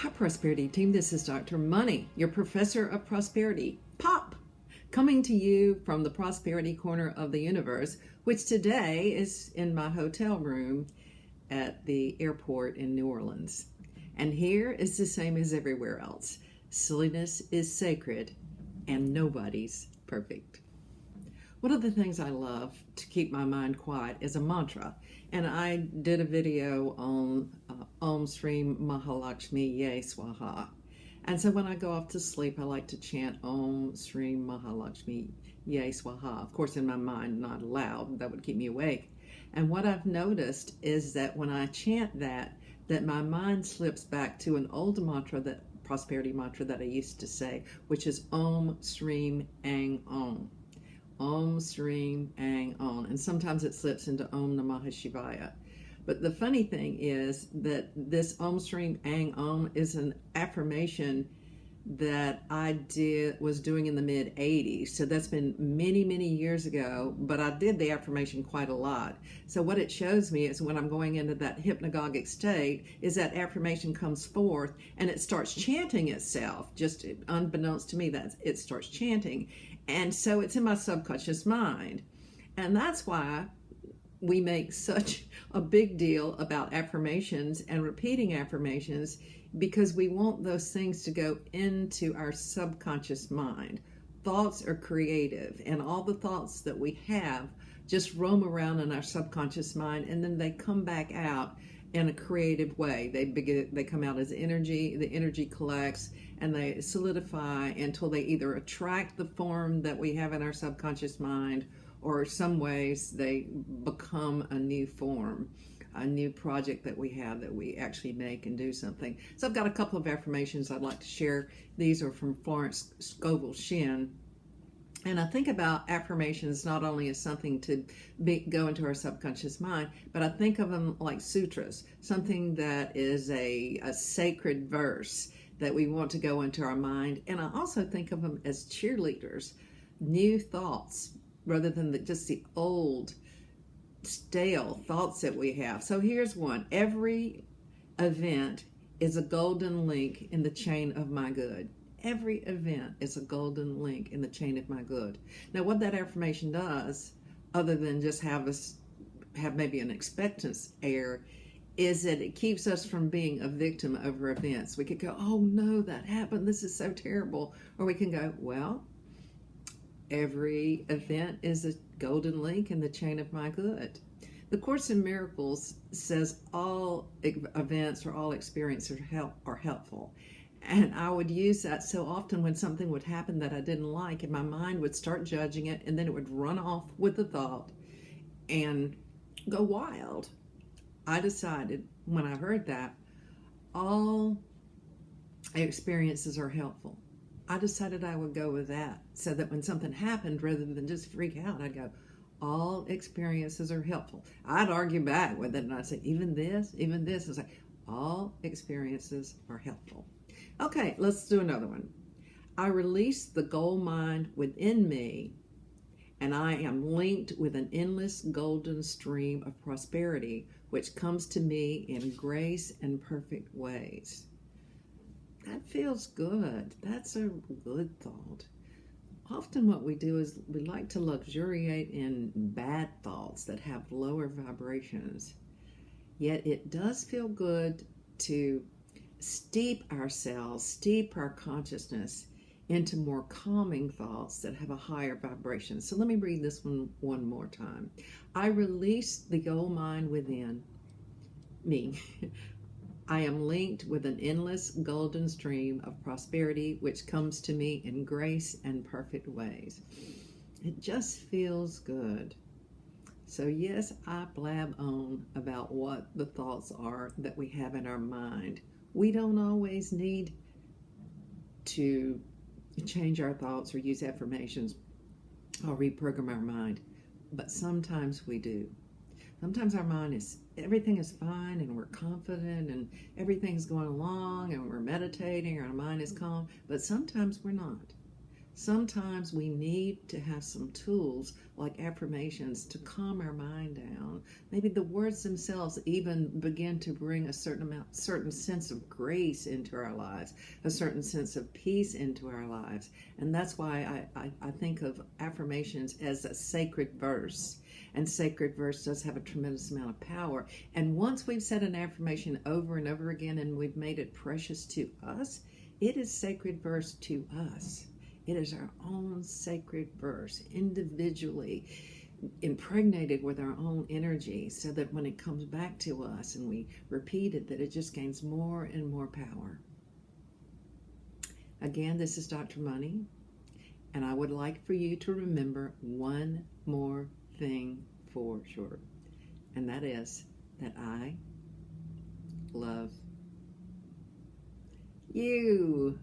Hi, Prosperity Team. This is Dr. Money, your professor of prosperity. Pop! Coming to you from the prosperity corner of the universe, which today is in my hotel room at the airport in New Orleans. And here is the same as everywhere else. Silliness is sacred, and nobody's perfect. One of the things I love to keep my mind quiet is a mantra. And I did a video on Om Shri Mahalakshmi Ye Swaha. And so when I go off to sleep, I like to chant Om Shri Mahalakshmi Ye Swaha. Of course, in my mind, not aloud. That would keep me awake. And what I've noticed is that when I chant that my mind slips back to an old mantra, that prosperity mantra that I used to say, which is Om Shri Ang Om. Om Shri Ang Om, and sometimes it slips into Om Namah Shivaya. But the funny thing is that this Om Shri Ang Om is an affirmation that I was doing in the mid 80s. So that's been many, many years ago, but I did the affirmation quite a lot. So what it shows me is when I'm going into that hypnagogic state is that affirmation comes forth and it starts chanting itself, just unbeknownst to me that it starts chanting. And so it's in my subconscious mind. And that's why we make such a big deal about affirmations and repeating affirmations, because we want those things to go into our subconscious mind. Thoughts are creative, and all the thoughts that we have just roam around in our subconscious mind, and then they come back out in a creative way. They come out as energy, the energy collects, and they solidify until they either attract the form that we have in our subconscious mind, or some ways they become a new form, a new project that we have that we actually make and do something. So I've got a couple of affirmations I'd like to share. These are from Florence Scovil Shinn. And I think about affirmations not only as something to go into our subconscious mind, but I think of them like sutras, something that is a sacred verse that we want to go into our mind. And I also think of them as cheerleaders, new thoughts, rather than just the old, stale thoughts that we have. So here's one. Every event is a golden link in the chain of my good. Every event is a golden link in the chain of my good. Now, what that affirmation does, other than just have us have maybe an expectance air, is that it keeps us from being a victim over events. We could go, oh no, that happened, this is so terrible. Or we can go, well, every event is a golden link in the chain of my good. The Course in Miracles says all events or all experiences are helpful. And I would use that so often when something would happen that I didn't like, and my mind would start judging it, and then it would run off with the thought and go wild. I decided when I heard that all experiences are helpful. I decided I would go with that, so that when something happened, rather than just freak out, I'd go, all experiences are helpful. I'd argue back with it, and I'd say, even this. It's like, all experiences are helpful. Okay, let's do another one. I release the gold mind within me, and I am linked with an endless golden stream of prosperity, which comes to me in grace and perfect ways. That feels good. That's a good thought. Often what we do is we like to luxuriate in bad thoughts that have lower vibrations. Yet it does feel good to steep our consciousness into more calming thoughts that have a higher vibration. So let me read this one more time. I release the gold mind within me. I am linked with an endless golden stream of prosperity, which comes to me in grace and perfect ways. It just feels good. So yes, I blab on about what the thoughts are that we have in our mind. We don't always need to change our thoughts or use affirmations or reprogram our mind, but sometimes we do. Sometimes our mind everything is fine and we're confident and everything's going along and we're meditating, our mind is calm, but sometimes we're not. Sometimes we need to have some tools like affirmations to calm our mind down. Maybe the words themselves even begin to bring a certain sense of grace into our lives, a certain sense of peace into our lives. And that's why I think of affirmations as a sacred verse. And sacred verse does have a tremendous amount of power. And once we've said an affirmation over and over again and we've made it precious to us, it is sacred verse to us. It is our own sacred verse, individually impregnated with our own energy, so that when it comes back to us and we repeat it, that it just gains more and more power. Again, this is Dr. Money, and I would like for you to remember one more thing for sure, and that is that I love you.